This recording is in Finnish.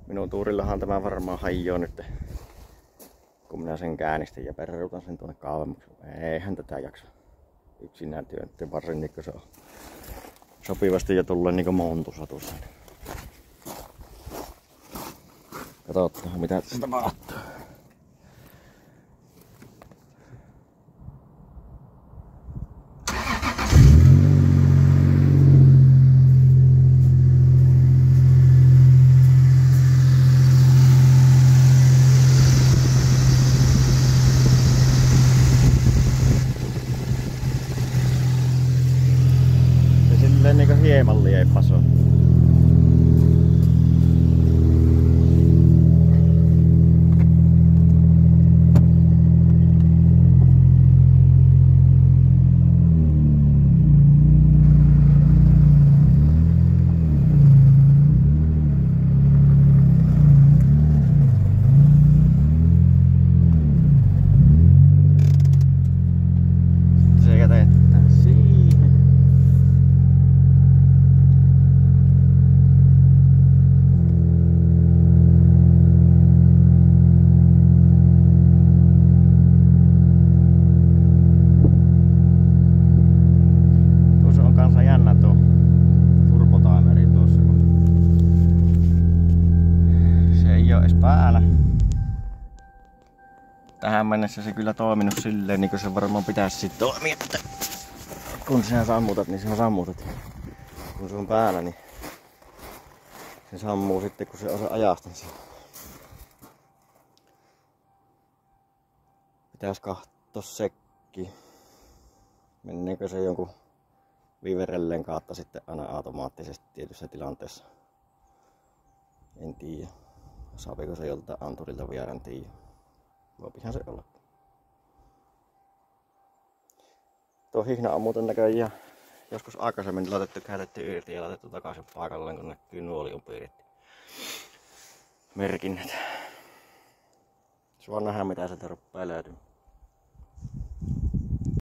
Minun tuurillahan tämä varmaan hajoaa nyt, kun minä sen käännistin ja peruutan sen tuonne kauemmaksi. Eihän tätä jaksa yksinään työntää, varsinkin kun se on sopivasti ja tulee niinku montusatussa. Katsotaan mitä tässä tapahtuu. Niinku hieman lieppas on. Se jätetään siihen. Päällä. Tähän mennessä se kyllä toiminut silleen niin kuin se varmaan pitäisi sit toimia, että kun sinä sammutat, niin sinä sammutat. Kun se on päällä, niin se sammuu sitten, kun se osaa ajasta. Pitäis katsoa sekki. Menneekö se jonkun viiverelleen kautta sitten aina automaattisesti tietyissä tilanteessa. En tiedä. Saapiko se joltain anturilta vielä, en tiedä. Voipihan se olla. Tuo hihna on muuten näköjään joskus aikaisemmin laitettu, käytetty irti ja laitettu takaisin paikalleen, kun näkyy nuoli on piirretty. Merkinnät. Sua nähdään mitä sieltä rupeaa löytymään.